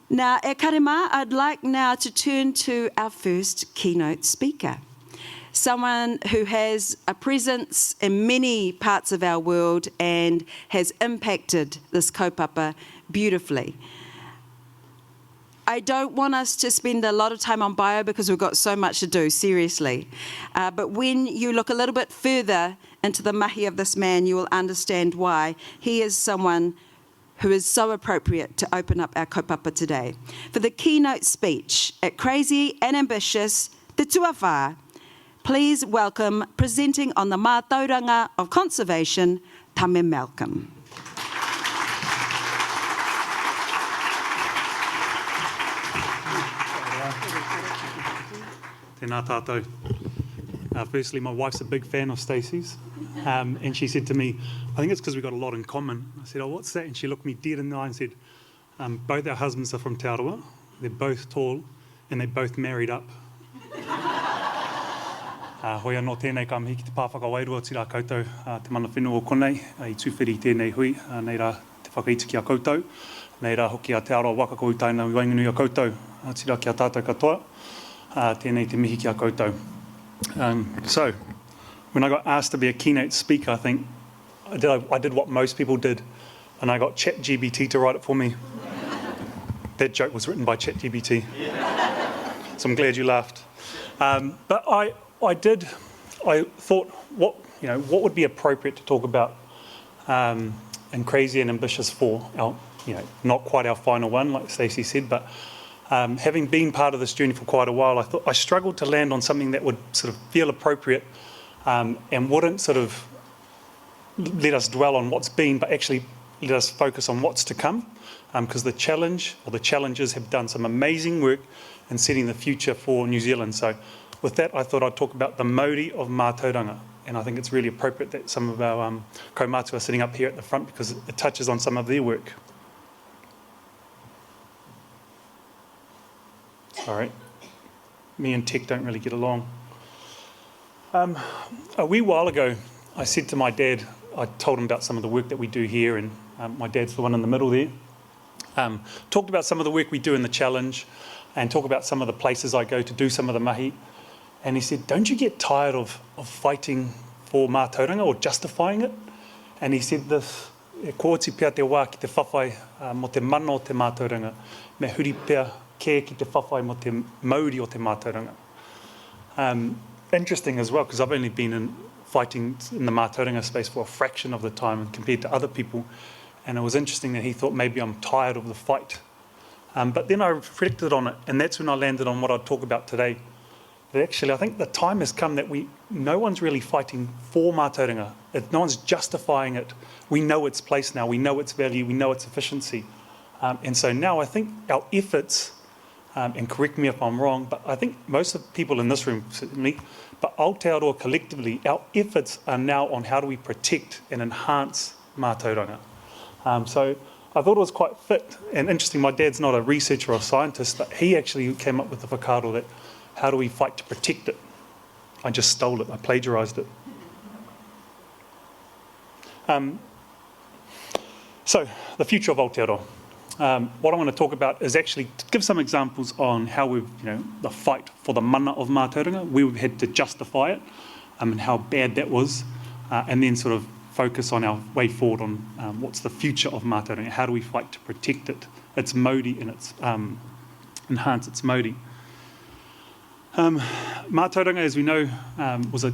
Now, e karema, I'd like now to turn to our first keynote speaker, someone who has a presence in many parts of our world and has impacted this kaupapa beautifully. I don't want us to spend a lot of time on bio because we've got so much to do, seriously. But when you look a little bit further into the mahi of this man, you will understand why he is someone who is so appropriate to open up our kaupapa today. For the keynote speech at Crazy and Ambitious, Te Tuawha, please welcome, presenting on the mātauranga of conservation, Tame Malcolm. Tēnā tātou. Firstly, my wife's a big fan of Stacey's, and she said to me, I think it's because we've got a lot in common. I said, oh, what's that? And she looked me dead in the eye and said, both our husbands are from Aotearoa, they're both tall, and they're both married up. Hoia no tēnei ka mihi ki te pāwhaka wairua tira koutou te mana whenua o konei, I tūwhiri tēnei hui, nei rā te whakaiti ki a koutou, nei rā hoki a Aotearoa wakakoe taina Whanganui-a-Tara tira ki a tātou katoa. Tēnei te mihi ki a koutou. So, when I got asked to be a keynote speaker, I think I did what most people did, and I got ChatGPT to write it for me. That joke was written by ChatGPT. So I'm glad you laughed. But I thought, what would be appropriate to talk about in Crazy and Ambitious for our, not quite our final one, like Stacey said, but having been part of this journey for quite a while, I struggled to land on something that would sort of feel appropriate and wouldn't sort of let us dwell on what's been, but actually let us focus on what's to come. Because the challenge, or the challenges, have done some amazing work in setting the future for New Zealand. So with that, I thought I'd talk about the Māori of mātauranga. And I think it's really appropriate that some of our kaumātua are sitting up here at the front because it touches on some of their work. Sorry, me and tech don't really get along. A wee while ago, I said to my dad, I told him about some of the work that we do here, and my dad's the one in the middle there. Talked about some of the work we do in the challenge, and talk about some of the places I go to do some of the mahi. And he said, don't you get tired of fighting for mātauranga or justifying it? And he said this, e kōti pia te wā ki te whawhai mo te mana o te mātauranga, me huri pia ke ki te whawhai mo te mauri o te mātauranga. Interesting as well, because I've only been fighting in the mātauranga space for a fraction of the time compared to other people, and it was interesting that he thought maybe I'm tired of the fight. But then I reflected on it, and that's when I landed on what I'd talk about today. That actually, I think the time has come that no one's really fighting for mātauranga. No one's justifying it. We know its place now, we know its value, we know its efficiency. And so now I think our efforts, and correct me if I'm wrong, but I think most of the people in this room, certainly, but Aotearoa collectively, our efforts are now on how do we protect and enhance mātauranga. So I thought it was quite fit and interesting. My dad's not a researcher or a scientist, but he actually came up with the whakaaro that how do we fight to protect it? I just stole it, I plagiarised it. So, the future of Aotearoa. What I want to talk about is actually to give some examples on how we've, the fight for the mana of mātauranga, where we've had to justify it, and how bad that was, and then sort of focus on our way forward on what's the future of mātauranga, how do we fight to protect it, its mauri, and its enhance its mauri. Mātauranga, as we know, was a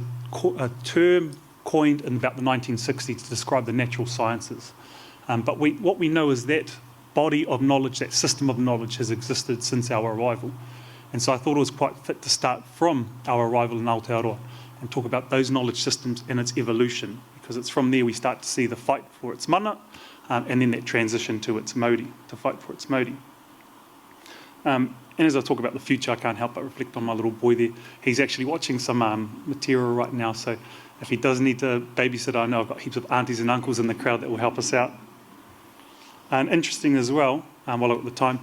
term coined in about the 1960s to describe the natural sciences. But what we know is that body of knowledge, that system of knowledge has existed since our arrival. And so I thought it was quite fit to start from our arrival in Aotearoa and talk about those knowledge systems and its evolution, because it's from there we start to see the fight for its mana, and then that transition to its mauri, to fight for its mauri. And as I talk about the future, I can't help but reflect on my little boy there. He's actually watching some material right now, so if he does need to babysit, I know I've got heaps of aunties and uncles in the crowd that will help us out. And interesting as well, while at the time,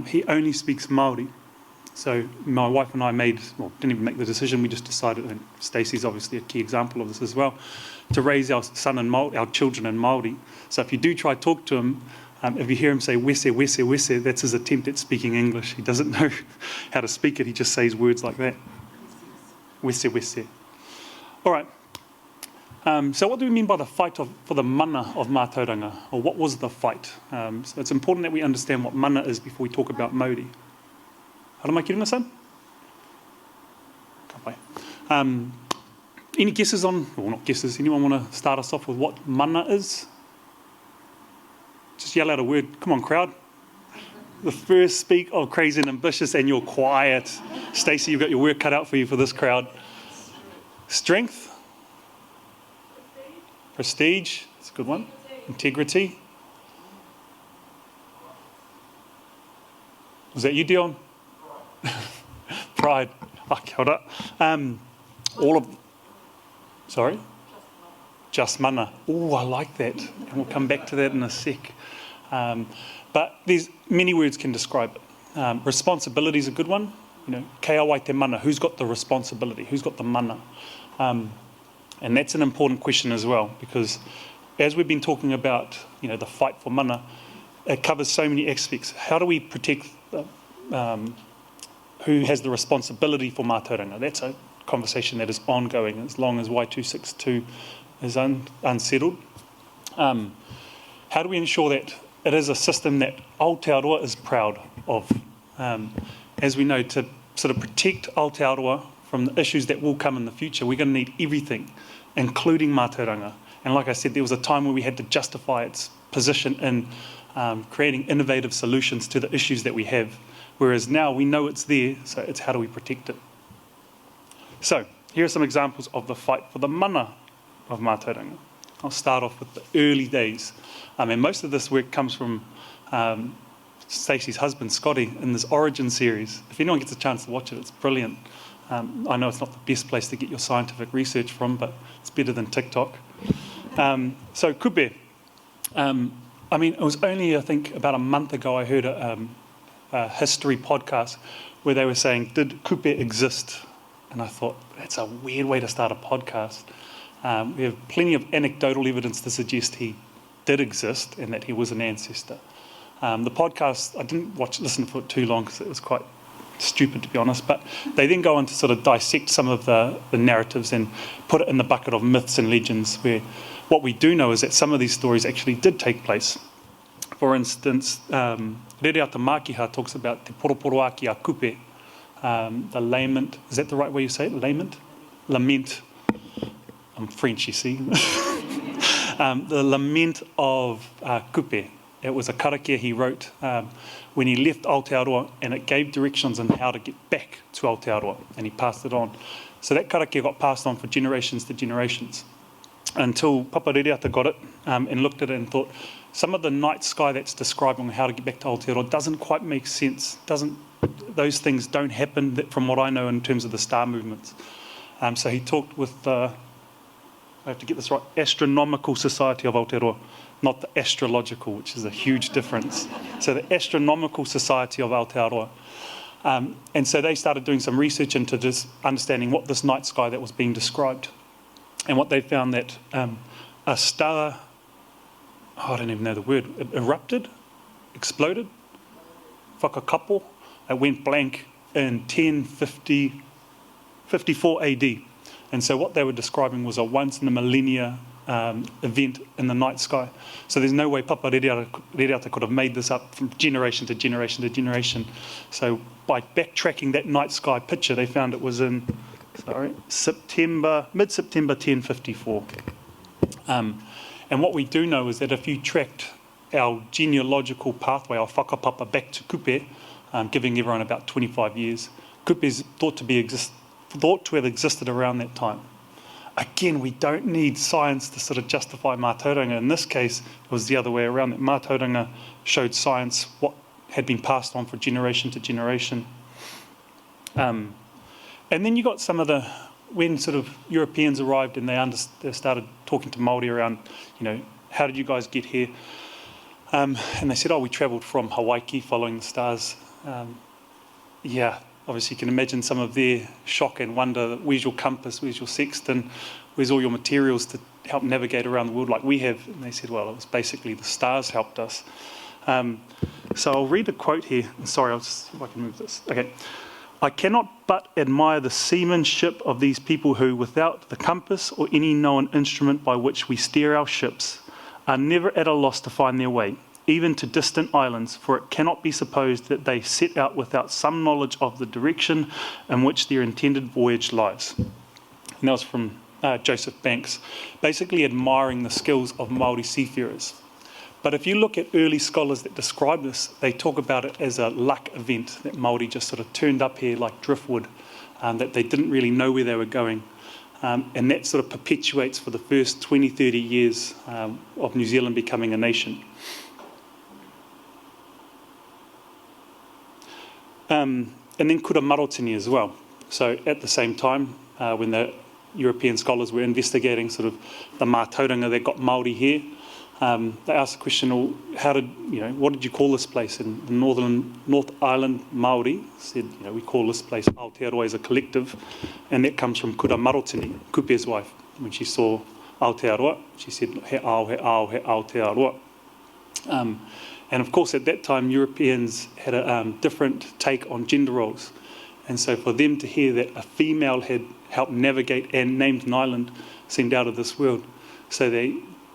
he only speaks Māori. So my wife and I didn't even make the decision, we just decided, and Stacey's obviously a key example of this as well, to raise our son and our children in Māori. So if you do try to talk to him, If you hear him say wese, wese, wese, that's his attempt at speaking English. He doesn't know how to speak it, he just says words like that. Wese, wese. All right. So what do we mean by the fight for the mana of mātauranga? Or what was the fight? So it's important that we understand what mana is before we talk about Māori. Hara mai ki runga, son? Ka pai. Any guesses on, well, not guesses, anyone want to start us off with what mana is? Just yell out a word. Come on, crowd. The first speak, oh, crazy and ambitious, and you're quiet. Stacey, you've got your work cut out for you for this crowd. Strength. Prestige. That's a good one. Integrity. Was that you, Dion? Pride. Oh, kia ora. All of... Sorry? Just mana. Oh, I like that. And we'll come back to that in a sec. But there's many words can describe it. Responsibility is a good one. You know, kia wai te mana. Who's got the responsibility? Who's got the mana? And that's an important question as well, because as we've been talking about, you know, the fight for mana, it covers so many aspects. How do we protect who has the responsibility for mātauranga? That's a conversation that is ongoing as long as Y262 is unsettled. How do we ensure that it is a system that Aotearoa is proud of? As we know, to sort of protect Aotearoa from the issues that will come in the future, we're going to need everything, including mātauranga. And like I said, there was a time where we had to justify its position in creating innovative solutions to the issues that we have, whereas now we know it's there, so it's how do we protect it. So here are some examples of the fight for the mana of mātauranga. I'll start off with the early days. And most of this work comes from Stacey's husband, Scotty, in this Origin series. If anyone gets a chance to watch it, it's brilliant. I know it's not the best place to get your scientific research from, but it's better than TikTok. So kupe. I mean, it was only, I think, about a month ago I heard a history podcast where they were saying, did kupe exist? And I thought, that's a weird way to start a podcast. We have plenty of anecdotal evidence to suggest he did exist and that he was an ancestor. The podcast, I didn't listen for it too long because it was quite stupid, to be honest, but they then go on to sort of dissect some of the narratives and put it in the bucket of myths and legends, where what we do know is that some of these stories actually did take place. For instance, Rereata Mākiha talks about te poroporo aki a kupe, the lament, is that the right way you say it? Lament. I'm French, you see. The lament of kupe. It was a karakia he wrote when he left Aotearoa, and it gave directions on how to get back to Aotearoa, and he passed it on. So that karakia got passed on for generations to generations, until Papa Rereata got it and looked at it and thought, some of the night sky that's describing how to get back to Aotearoa doesn't quite make sense. Those things don't happen from what I know in terms of the star movements. So he talked with I have to get this right, Astronomical Society of Aotearoa, not the astrological, which is a huge difference. So the Astronomical Society of Aotearoa. And so they started doing some research into just understanding what this night sky that was being described. And what they found that a star, I don't even know the word, erupted, exploded, whakakapo, it went blank in 1054 AD. And so what they were describing was a once in a millennia event in the night sky. So there's no way Papa Rereata could have made this up from generation to generation to generation. So by backtracking that night sky picture, they found it was in, mid-September 1054. And what we do know is that if you tracked our genealogical pathway, our whakapapa back to kupe, giving everyone about 25 years, kupe is thought to have existed around that time. Again, we don't need science to sort of justify mātauranga. In this case, it was the other way around, that mātauranga showed science what had been passed on for generation to generation. And then you got some of when sort of Europeans arrived and they started talking to Māori around, how did you guys get here? And they said, we travelled from Hawaii following the stars. Obviously you can imagine some of their shock and wonder, where's your compass, where's your sextant, where's all your materials to help navigate around the world like we have? And they said, well, it was basically the stars helped us. So I'll read a quote here. Sorry, I'll just see if I can move this. Okay. I cannot but admire the seamanship of these people who, without the compass or any known instrument by which we steer our ships, are never at a loss to find their way, even to distant islands, for it cannot be supposed that they set out without some knowledge of the direction in which their intended voyage lies. And that was from Joseph Banks, basically admiring the skills of Māori seafarers. But if you look at early scholars that describe this, they talk about it as a luck event, that Māori just sort of turned up here like driftwood, that they didn't really know where they were going. And that sort of perpetuates for the first 20, 30 years of New Zealand becoming a nation. And then kura marotini as well. So at the same time, when the European scholars were investigating sort of the mātauranga that got Māori here, they asked the question, well, what did you call this place? And the North Island Māori said, we call this place Aotearoa as a collective, and that comes from kura marotini, Kupe's wife. When she saw Aotearoa, she said, he ao, he Aotearoa. And of course, at that time, Europeans had a different take on gender roles. And so for them to hear that a female had helped navigate and named an island seemed out of this world. So they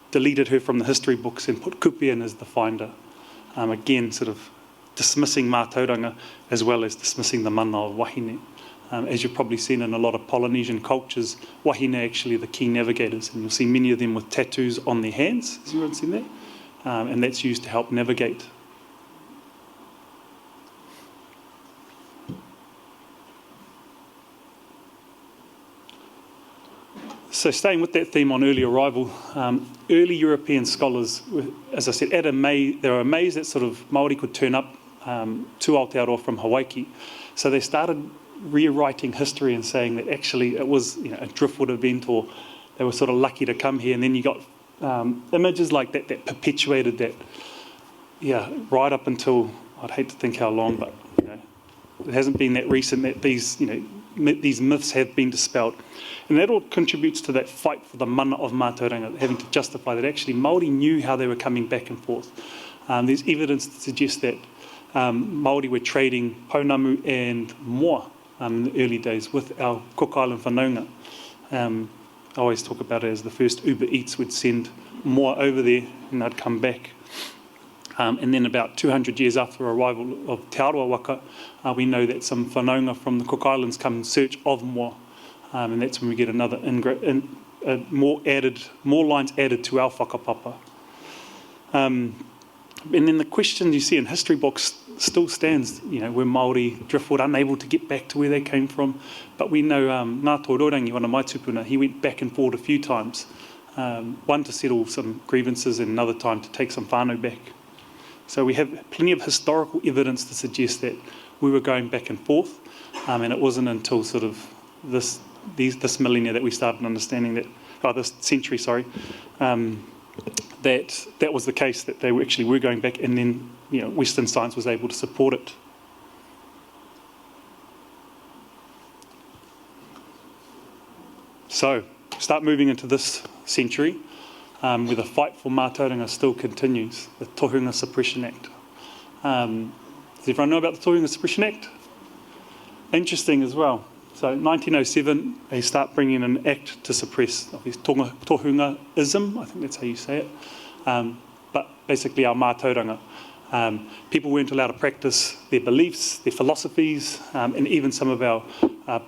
deleted her from the history books and put Kupe in as the finder. Again, sort of dismissing mātauranga as well as dismissing the mana of wahine. As you've probably seen in a lot of Polynesian cultures, wahine are actually the key navigators, and you'll see many of them with tattoos on their hands. Has everyone seen that? And that's used to help navigate. So staying with that theme on early arrival, early European scholars, as I said, they were amazed that sort of Māori could turn up to Aotearoa from Hawaii. So they started rewriting history and saying that actually it was a driftwood event, or they were sort of lucky to come here. And then you got images like that that perpetuated that, right up until, I'd hate to think how long, but it hasn't been that recent that these myths have been dispelled. And that all contributes to that fight for the mana of mātauranga, having to justify that actually Māori knew how they were coming back and forth. There's evidence to suggest that Māori were trading pounamu and moa in the early days with our Cook Island whanaunga. I always talk about it as the first Uber Eats would send moa over there and they'd come back. And then about 200 years after the arrival of Te Aroa waka, we know that some whanaunga from the Cook Islands come in search of moa. And that's when we get another more lines added to our whakapapa. And then the question you see in history books still stands, were Māori driftwood unable to get back to where they came from? But we know Ngā Tōrorangi, one of my tupuna, he went back and forward a few times. One to settle some grievances and another time to take some whānau back. So we have plenty of historical evidence to suggest that we were going back and forth, and it wasn't until sort of this millennia that we started understanding that, this century, that was the case, that they were going back, and then Western science was able to support it. So start moving into this century, where the fight for mātauranga still continues, the Tohunga Suppression Act. Does everyone know about the Tohunga Suppression Act? Interesting as well. So 1907, they start bringing in an act to suppress Tohungaism, I think that's how you say it, but basically our mātauranga. People weren't allowed to practice their beliefs, their philosophies, and even some of our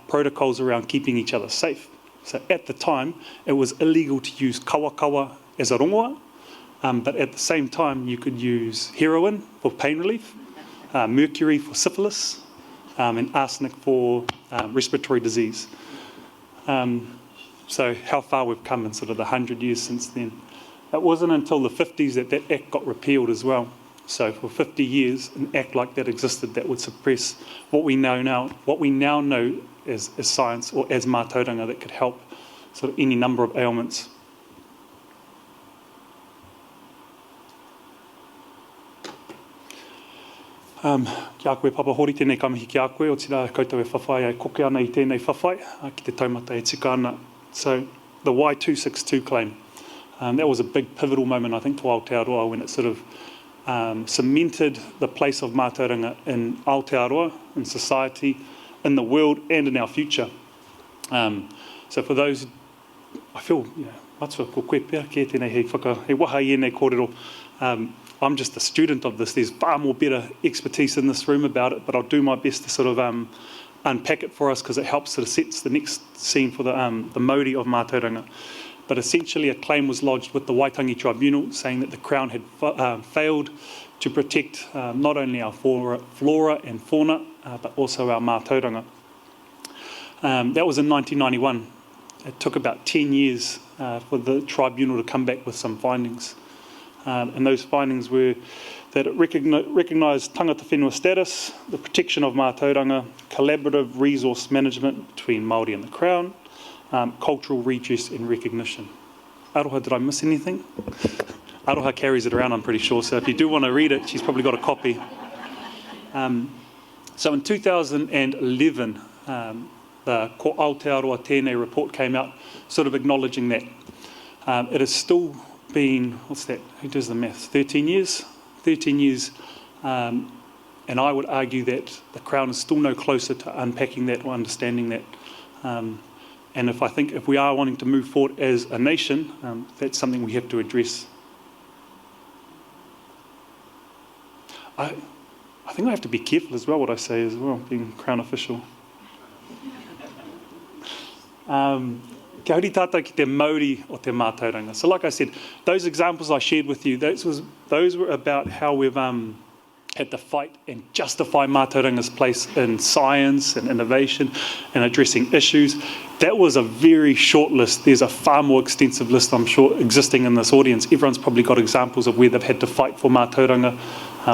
protocols around keeping each other safe. So at the time, it was illegal to use kawakawa as a rongoa, but at the same time, you could use heroin for pain relief, mercury for syphilis, and arsenic for respiratory disease. So how far we've come in sort of the 100 years since then. It wasn't until the 50s that that act got repealed as well. So for 50 years, an act like that existed that would suppress what we now know as science or as mātauranga that could help sort of any number of ailments. Ki a koe papahori tēnei kamihi ki a koe, o tira koutou e whawhai e koke ana I tēnei whawhai, ki te taumata e tika ana. So the Y262 claim, that was a big pivotal moment, I think, to Aotearoa when it sort of cemented the place of mātauranga in Aotearoa, in society, in the world, and in our future. So for those, I feel, matua ko koe pēr ke tēnei hei waha i nei kōrero. I'm just a student of this. There's far more better expertise in this room about it, but I'll do my best to sort of unpack it for us because it helps sort of sets the next scene for the mauri of mātauranga. But essentially a claim was lodged with the Waitangi Tribunal saying that the Crown had failed to protect not only our flora and fauna, but also our mātauranga. That was in 1991. It took about 10 years for the tribunal to come back with some findings. And those findings were that it recognised tangata whenua status, the protection of mātauranga, collaborative resource management between Māori and the Crown, cultural redress and recognition. Aroha, did I miss anything? Aroha carries it around, I'm pretty sure, so if you do want to read it, she's probably got a copy. So in 2011, the Ko Aotearoa tēnei report came out, sort of acknowledging that. It has still been, what's that, who does the maths, 13 years? 13 years, and I would argue that the Crown is still no closer to unpacking that or understanding that. And if we are wanting to move forward as a nation, that's something we have to address. I think I have to be careful as well what I say as well, being Crown official. Kia ori tātou ki te Māori o te mātauranga. So like I said, those examples I shared with you, those were about how we've had to fight and justify mātauranga's place in science and innovation and addressing issues. That was a very short list. There's a far more extensive list, I'm sure, existing in this audience. Everyone's probably got examples of where they've had to fight for mātauranga,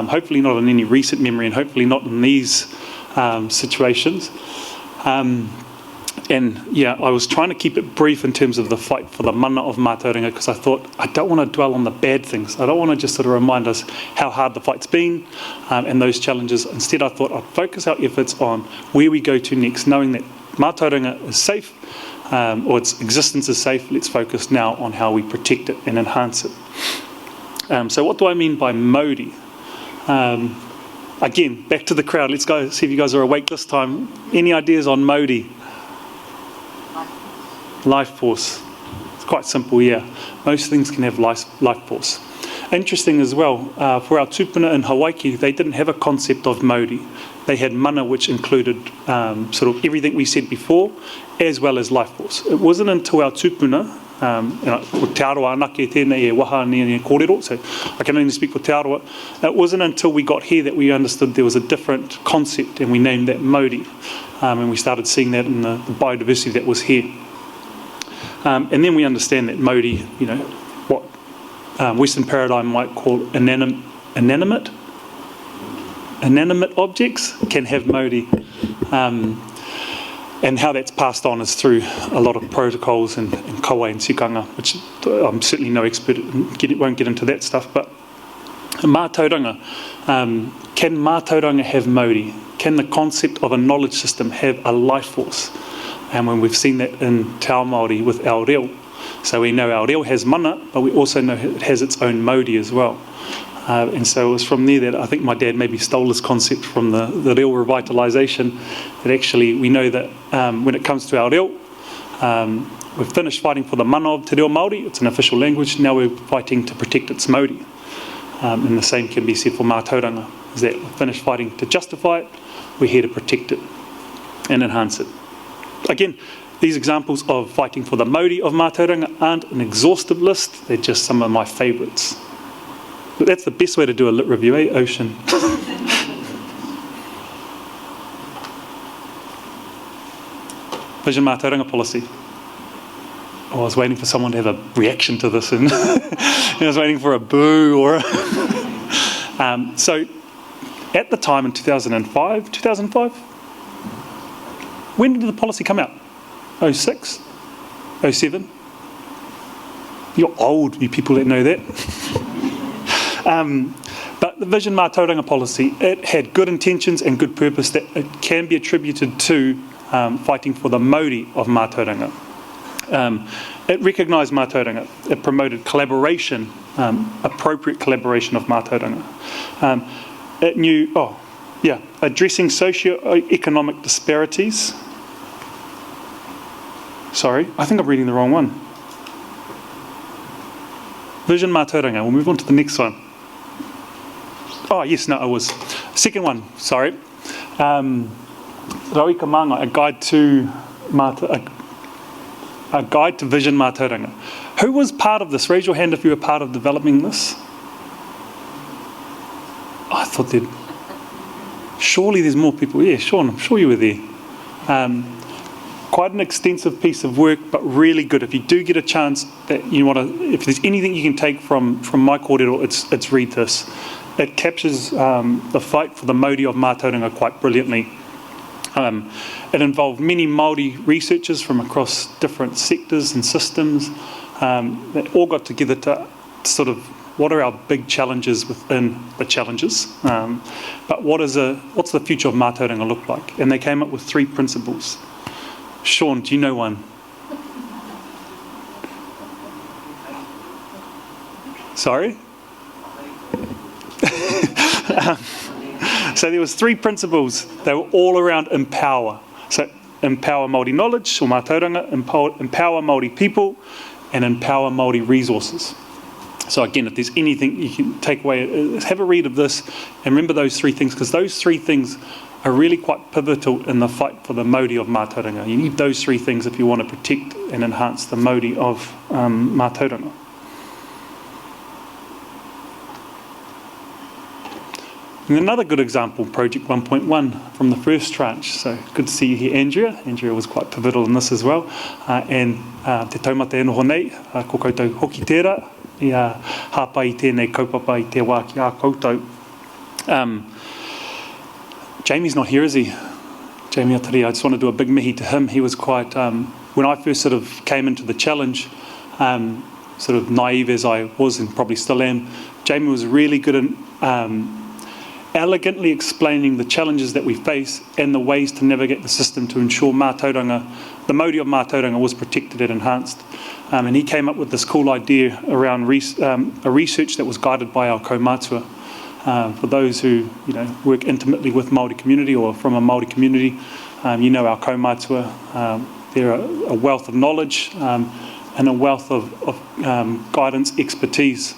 hopefully not in any recent memory and hopefully not in these situations. And yeah, I was trying to keep it brief in terms of the fight for the mana of mātauranga because I thought I don't want to dwell on the bad things. I don't want to just sort of remind us how hard the fight's been and those challenges. Instead, I thought I'd focus our efforts on where we go to next, knowing that mātauranga is safe or its existence is safe. Let's focus now on how we protect it and enhance it. So what do I mean by Māori? Again, back to the crowd. Let's go see if you guys are awake this time. Any ideas on Māori? Life force. It's quite simple, yeah. Most things can have life force. Interesting as well, for our tupuna in Hawaii, they didn't have a concept of Māori. They had mana, which included sort of everything we said before, as well as life force. It wasn't until our tupuna, Te Aroa anake tēnei e waha ni kōrero, so I can only speak for Te Aroa. It wasn't until we got here that we understood there was a different concept and we named that Māori. And we started seeing that in the biodiversity that was here. And then we understand that Māori, what Western paradigm might call inanimate objects can have Māori. And how that's passed on is through a lot of protocols and kawa and tikanga, which I'm certainly no expert, won't get into that stuff. But mātauranga, can mātauranga have Māori? Can the concept of a knowledge system have a life force? And when we've seen that in Te Ao Māori with our reo. So we know our reo has mana, but we also know it has its own Māori as well. And so it was from there that I think my dad maybe stole this concept from the reo revitalisation, that actually we know that when it comes to our reo, we've finished fighting for the mana of Te Reo Māori, it's an official language, now we're fighting to protect its Māori. And the same can be said for mātauranga, is that we've finished fighting to justify it, we're here to protect it and enhance it. Again, these examples of fighting for the Māori of mātauranga aren't an exhaustive list, they're just some of my favourites. But that's the best way to do a lit review, eh, Ocean? Vision mātauranga policy. Oh, I was waiting for someone to have a reaction to this, and I was waiting for a boo or a so at the time in 2005, when did the policy come out? 06? 07? You're old, you people that know that. But the Vision Mātauranga policy, it had good intentions and good purpose that it can be attributed to fighting for the Māori of Mātauranga. It recognised mātauranga. It promoted collaboration, appropriate collaboration of mātauranga. It knew, addressing socio-economic disparities. Sorry, I think I'm reading the wrong one. Vision mātauranga. We'll move on to the next one. Oh, yes, no, I was. Second one, sorry. Rauika Manga, a guide to vision mātauranga. Who was part of this? Raise your hand if you were part of developing this. I thought that surely there's more people. Yeah, Sean, I'm sure you were there. Quite an extensive piece of work, but really good. If you do get a chance, that you want to, if there's anything you can take from my kōrero, it's read this. It captures the fight for the mauri of mātauranga quite brilliantly. It involved many Māori researchers from across different sectors and systems that all got together to sort of, what are our big challenges within the challenges? But what's the future of mātauranga look like? And they came up with 3 principles. Sean, do you know one? Sorry? So there was 3 principles. They were all around empower. So empower Māori knowledge, or mātauranga, empower Māori people, and empower Māori resources. So again, if there's anything you can take away, have a read of this, and remember those 3 things, because those 3 things are really quite pivotal in the fight for the mauri of mātauranga. You need those 3 things if you want to protect and enhance the mauri of mātauranga. And another good example, Project 1.1 from the first tranche. So good to see you here, Andrea. Andrea was quite pivotal in this as well. And te taumata e noho nei, ko koutou hoki tērā, ia hāpai i tēnei kaupapa i te wā ki a koutou. Jamie's not here, is he? Jamie Atari, I just want to do a big mihi to him. He was quite, when I first sort of came into the challenge, sort of naive as I was and probably still am, Jamie was really good at elegantly explaining the challenges that we face and the ways to navigate the system to ensure mātauranga, the mauri of mātauranga was protected and enhanced. And he came up with this cool idea around a research that was guided by our kaumātua. For those who work intimately with Māori community or from a Māori community, our kaumātua, they're a wealth of knowledge and a wealth of guidance, expertise.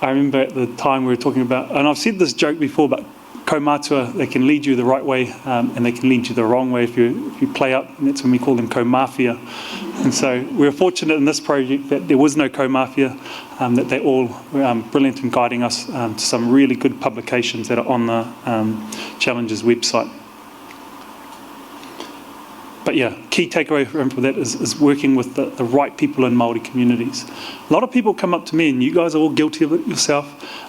I remember at the time we were talking about, and I've said this joke before, but kaumātua, they can lead you the right way and they can lead you the wrong way if you play up, and that's when we call them kaumāwhia. And so we were fortunate in this project that there was no kaumāwhia, that they all were brilliant in guiding us to some really good publications that are on the Challenges website. But yeah, key takeaway from that is working with the right people in Māori communities. A lot of people come up to me, and you guys are all guilty of it yourself,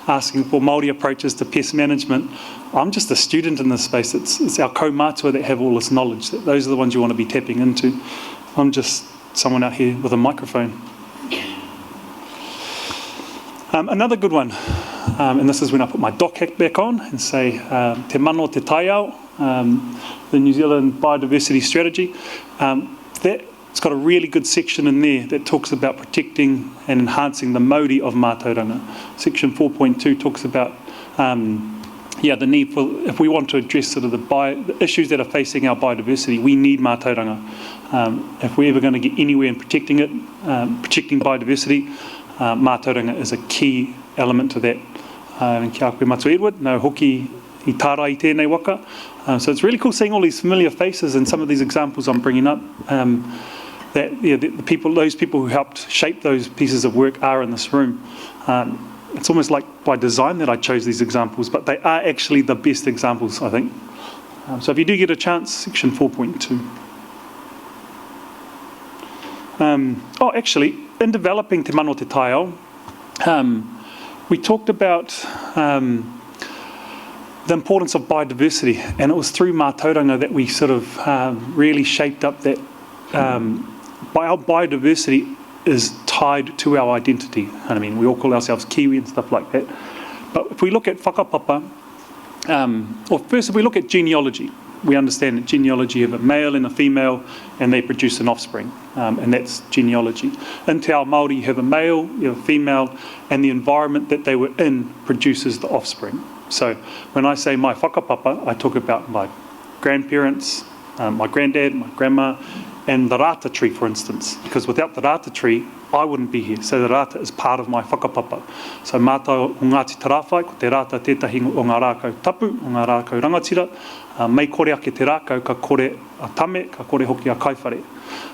asking for Māori approaches to pest management. I'm just a student in this space. It's our kaumātua that have all this knowledge. Those are the ones you want to be tapping into. I'm just someone out here with a microphone. Another good one, and this is when I put my doc hat back on and say, te mano te taiao, the New Zealand Biodiversity Strategy. It's got a really good section in there that talks about protecting and enhancing the mauri of mātauranga. Section 4.2 talks about the need for, if we want to address sort of the issues that are facing our biodiversity, we need mātauranga. If we're ever going to get anywhere in protecting it, protecting biodiversity, mātauranga is a key element to that. And kia koe Matu Edward, no hoki I tara I tēnei waka. So it's really cool seeing all these familiar faces and some of these examples I'm bringing up. Those people who helped shape those pieces of work are in this room. It's almost like by design that I chose these examples, but they are actually the best examples, I think. So if you do get a chance, section 4.2. Actually, in developing Te Mano Te Taiao, we talked about the importance of biodiversity, and it was through mātauranga that we sort of really shaped up that our biodiversity is tied to our identity. And I mean, we all call ourselves Kiwi and stuff like that. But if we look at whakapapa, or first if we look at genealogy, we understand that genealogy, you have a male and a female, and they produce an offspring, and that's genealogy. In Te Ao Māori, you have a male, you have a female, and the environment that they were in produces the offspring. So when I say my whakapapa, I talk about my grandparents, my granddad, my grandma, and the rata tree, for instance, because without the rata tree, I wouldn't be here. So the rata is part of my whakapapa. So mātou o Ngāti Tarawhai, ko te rata tētahi o ngā rākau tapu, o ngā rākau rangatira, mei kore ake te rākau, ka kore a tame, ka kore hoki a kaiwhare.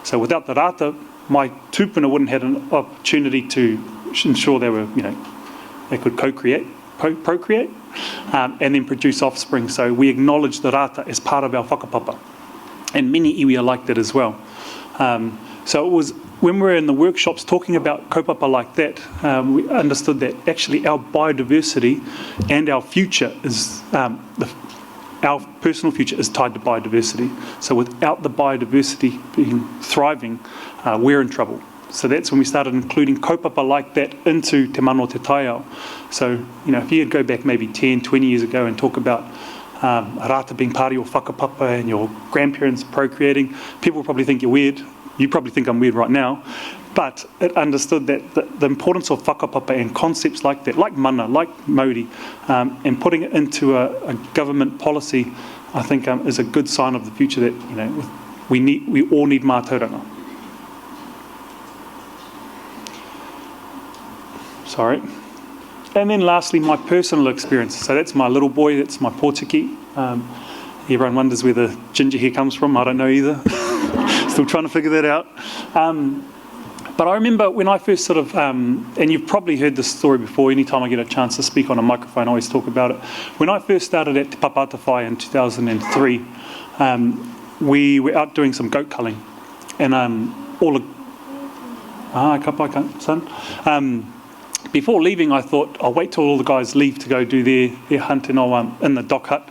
So without the rata, my tūpuna wouldn't have an opportunity to ensure they were, they could procreate, and then produce offspring. So we acknowledge the rata as part of our whakapapa. And many iwi are like that as well. So it was when we were in the workshops talking about kaupapa like that, we understood that actually our biodiversity and our future is, our personal future is tied to biodiversity. So without the biodiversity being thriving, we're in trouble. So that's when we started including kaupapa like that into te mano te taiao. So, if you go back maybe 10, 20 years ago and talk about rata being part of your whakapapa and your grandparents procreating, people probably think you're weird. You probably think I'm weird right now. But it understood that the importance of whakapapa and concepts like that, like mana, like mauri, and putting it into a government policy, I think is a good sign of the future that, we all need mātauranga. Sorry. And then lastly, my personal experience. So that's my little boy, that's my Pōtiki. Everyone wonders where the ginger hair comes from. I don't know either. Still trying to figure that out. But I remember when I first and you've probably heard this story before, anytime I get a chance to speak on a microphone, I always talk about it. When I first started at Te Papatawhai in 2003, we were out doing some goat culling. And before leaving, I thought, I'll wait till all the guys leave to go do their hunt and I'll in the dock hut.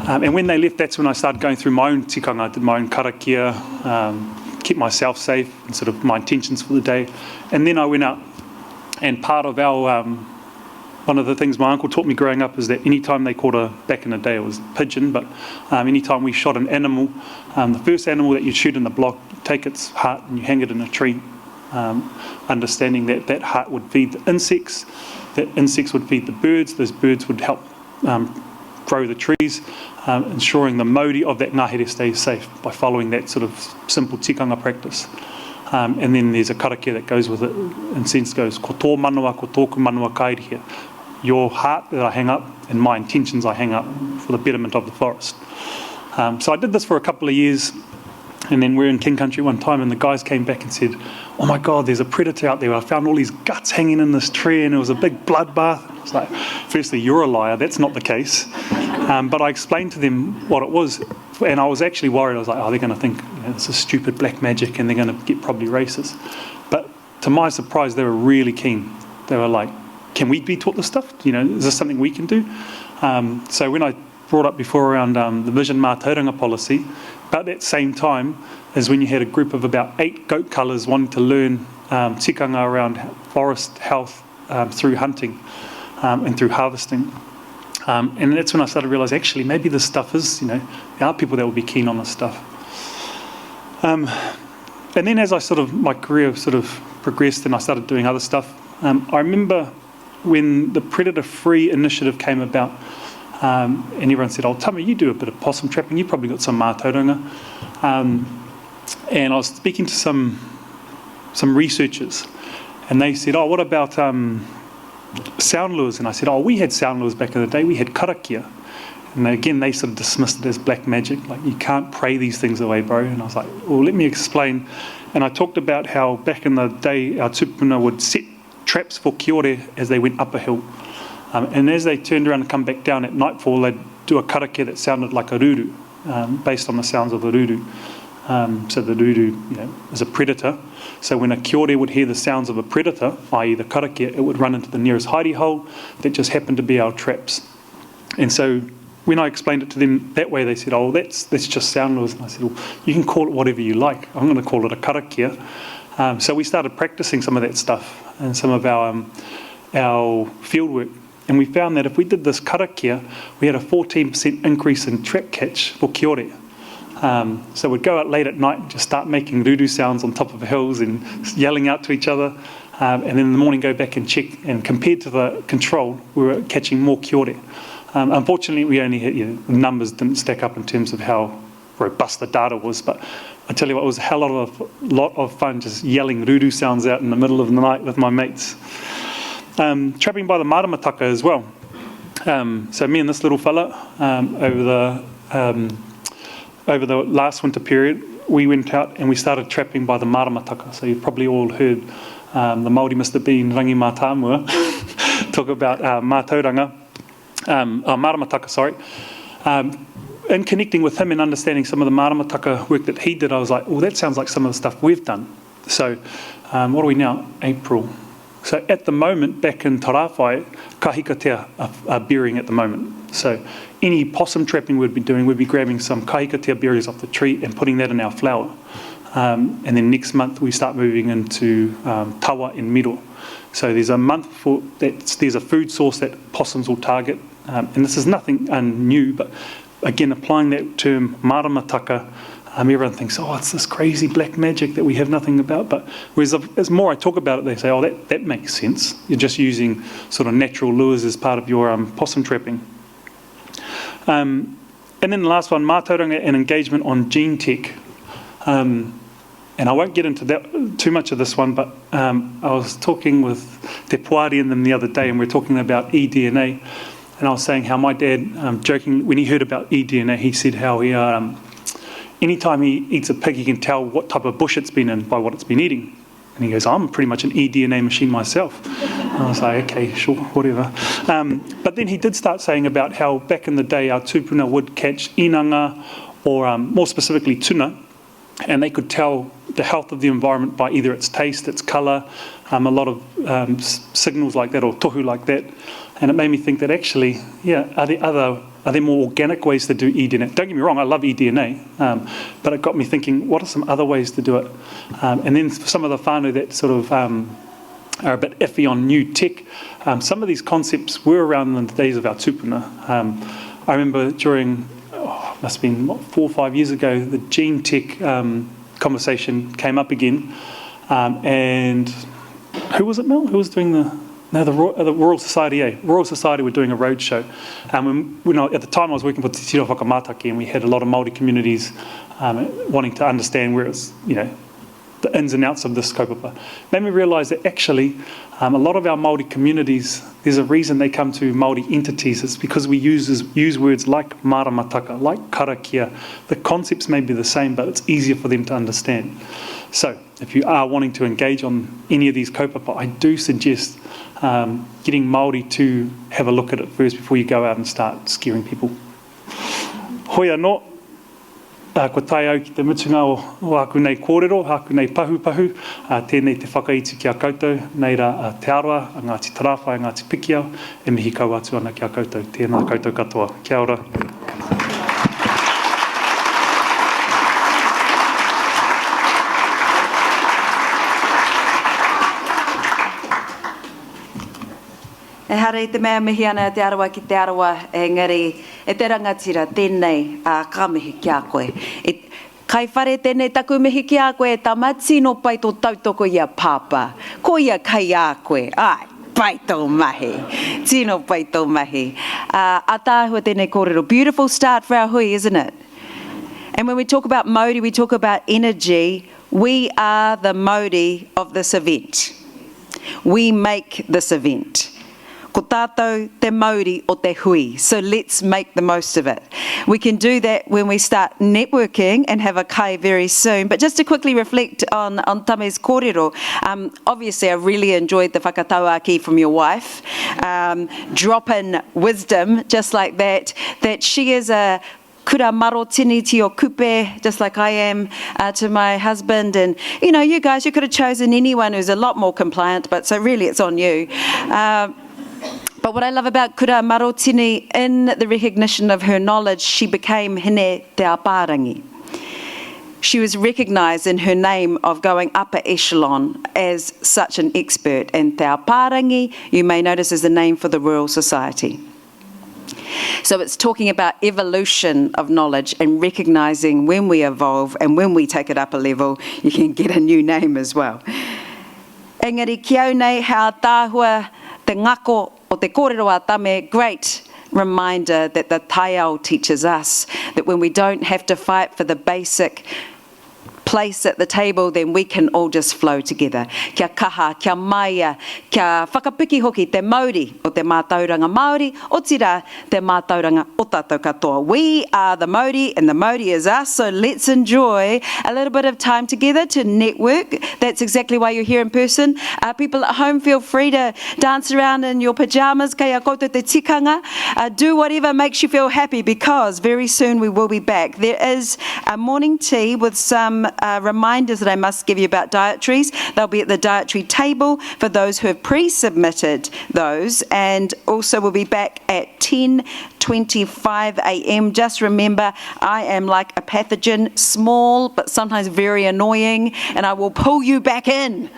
And when they left, that's when I started going through my own tikanga. I did my own karakia, keep myself safe, and sort of my intentions for the day. And then I went out, and part of our, one of the things my uncle taught me growing up is that anytime they caught back in the day it was pigeon, but anytime we shot an animal, the first animal that you shoot in the block, you take its heart and you hang it in a tree. Understanding that that heart would feed the insects, that insects would feed the birds, those birds would help grow the trees, ensuring the mauri of that ngahere stays safe by following that sort of simple tikanga practice. And then there's a karakia that goes with it, in sense goes, ko tō manua, ko tōku manua kairihia. Your heart that I hang up and my intentions I hang up for the betterment of the forest. So I did this for a couple of years. And then we're in King Country one time and the guys came back and said, oh my God, there's a predator out there. I found all these guts hanging in this tree and it was a big bloodbath. I was like, firstly, you're a liar. That's not the case. But I explained to them what it was. And I was actually worried. I was like, oh, they're going to think this is stupid black magic and they're going to get probably racist. But to my surprise, they were really keen. They were like, can we be taught this stuff? Is this something we can do? So when I brought up before around the Vision Mātauranga policy, about that same time is when you had a group of about 8 goat cullers wanting to learn tikanga around forest health through hunting and through harvesting. And that's when I started to realise actually maybe this stuff is, there are people that will be keen on this stuff. And then as my career progressed and I started doing other stuff, I remember when the Predator Free initiative came about, and everyone said, oh, Tame, you do a bit of possum trapping, you probably got some mātauranga. And I was speaking to some researchers, and they said, oh, what about sound lures? And I said, oh, we had sound lures back in the day, we had karakia. And again, they sort of dismissed it as black magic, like you can't pray these things away, bro. And I was like, well, let me explain. And I talked about how back in the day, our tupuna would set traps for kiore as they went up a hill. And as they turned around and come back down at nightfall, they'd do a karakia that sounded like a ruru, based on the sounds of the ruru. So the ruru, is a predator. So when a kiore would hear the sounds of a predator, i.e. the karakia, it would run into the nearest hidey hole that just happened to be our traps. And so when I explained it to them that way, they said, oh, that's just sound lures. And I said, well, you can call it whatever you like. I'm going to call it a karakia. So we started practicing some of that stuff and some of our field work. and we found that if we did this karakia, we had a 14% increase in trap catch for kiore. So we'd go out late at night and just start making ruru sounds on top of hills and yelling out to each other, and then in the morning go back and check, and compared to the control, we were catching more kiore. Unfortunately, we only had, the numbers didn't stack up in terms of how robust the data was, but I tell you what, it was a lot of fun just yelling ruru sounds out in the middle of the night with my mates. Trapping by the mātauranga as well. So me and this little fella, over the last winter period, we went out and we started trapping by the mātauranga. So you've probably all heard the Māori Mr. Bean, Rangi Mātāmua, talk about mātauranga. Mātauranga, sorry. In connecting with him and understanding some of the mātauranga work that he did, I was like, well, that sounds like some of the stuff we've done. So what are we now? April. So at the moment, back in Tarawhai, kahikatea are bearing at the moment. So any possum trapping we'd be doing, we'd be grabbing some kahikatea berries off the tree and putting that in our flour. And then next month we start moving into tawa and miro. So there's a month for that. There's a food source that possums will target, and this is nothing new, but again applying that term mātauranga, everyone thinks, oh, it's this crazy black magic that we have nothing about. But whereas as more I talk about it, they say, oh, that makes sense. You're just using sort of natural lures as part of your possum trapping. And then the last one, mātauranga and engagement on gene tech. And I won't get into that too much of this one, but I was talking with Te Puari and them the other day, and we were talking about eDNA, and I was saying how my dad, joking, when he heard about eDNA, he said how he, anytime he eats a pig, he can tell what type of bush it's been in by what it's been eating. And he goes, I'm pretty much an eDNA machine myself. And I was like, okay, sure, whatever. But then he did start saying about how back in the day our tupuna would catch inanga, or more specifically tuna, and they could tell the health of the environment by either its taste, its colour, a lot of signals like that, or tohu like that. And it made me think that actually, are there more organic ways to do eDNA? Don't get me wrong, I love eDNA, but it got me thinking, what are some other ways to do it? And then for some of the whānau that sort of are a bit iffy on new tech, some of these concepts were around in the days of our tupuna. I remember during, must have been 4 or 5 years ago, the gene tech conversation came up again, and who was it, Mel? Who was doing the Royal Society? Royal Society were doing a roadshow. At the time I was working for Te Tiro Whakamataki, and we had a lot of Māori communities wanting to understand where it's, the ins and outs of this kaupapa. Made me realise that actually a lot of our Māori communities, there's a reason they come to Māori entities. It's because we use words like mātauranga, like karakia. The concepts may be the same, but it's easier for them to understand. So if you are wanting to engage on any of these kaupapa, I do suggest getting Māori to have a look at it first before you go out and start scaring people. Hoi anō. Ko tai au ki te mutunga o aku nei kōrero, aku nei pahupahu, tēnei te whakaiti ki a koutou, nei rā te aroa, a Ngāti Tarawhai, Ngāti Pikiau, e mihi kau atu ana ki a koutou, tēnā koutou katoa. Kia ora. E hara I te mea mihi ana te arawa ki te arawa, engari e te rangatira tēnei ka mihi ki a koe. Kai whare tēnei taku mihi ki a koe, tama tino pai tō tautoko I a pāpā. Ko ia kai a koe, ai, pai tō mahi. Tino pai tō mahi. A tāhua tēnei kōrero. Beautiful start for our hui, isn't it? And when we talk about Māori, we talk about energy. We are the Māori of this event. We make this event. Ko tātou te Māori o te hui, so let's make the most of it. We can do that when we start networking and have a kai very soon. But just to quickly reflect on Tame's kōrero, obviously I really enjoyed the whakatauaki from your wife, drop in wisdom just like that she is a kura maro tini ti o kupe, just like I am to my husband. And, you guys, you could have chosen anyone who's a lot more compliant, but so really it's on you. But what I love about Kura Marotini, in the recognition of her knowledge, she became hine te apārangi. she was recognised in her name of going upper echelon as such an expert. And Te Parangi, you may notice, is the name for the Royal Society. So it's talking about evolution of knowledge and recognising when we evolve and when we take it up a level, you can get a new name as well. Engari kia nei hea tāhua te ngako o te kōrero a tame, great reminder that the taiao teaches us that when we don't have to fight for the basic place at the table, then we can all just flow together. Kia kaha, kia maia, kia whakapiki hoki te Māori o te mātauranga Māori, o tira te mātauranga o tātou katoa. We are the Māori and the Māori is us, so let's enjoy a little bit of time together to network. That's exactly why you're here in person. People at home, feel free to dance around in your pyjamas, kaya koutou te tikanga. Do whatever makes you feel happy, because very soon we will be back. There is a morning tea with some reminders that I must give you about dietaries. They'll be at the dietary table for those who have pre-submitted those, and also we'll be back at 10:25 a.m. Just remember, I am like a pathogen, small but sometimes very annoying, and I will pull you back in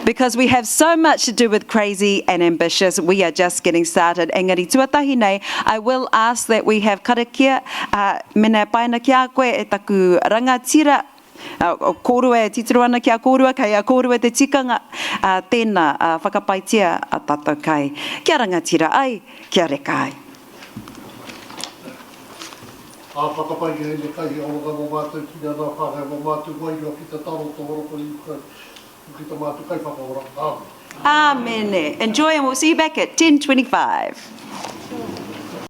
because we have so much to do with crazy and ambitious. We are just getting started. Engari tuatahi nei, I will ask that we have karakia mena paina kia koe e taku rangatira o kōrua e titiro ana kia kōrua, kei a kōrua te tikanga, tēnā whakapaitia a tātou kai. Kia rangatira ai, kia reka ai. Whakapai e ne kai aonga mō mātou ki nā whāgai mō mātou wairua ki te taro tō horoko i ki te mātou kai whakaora. Amen. Amen. Enjoy, and we'll see you back at 10:25.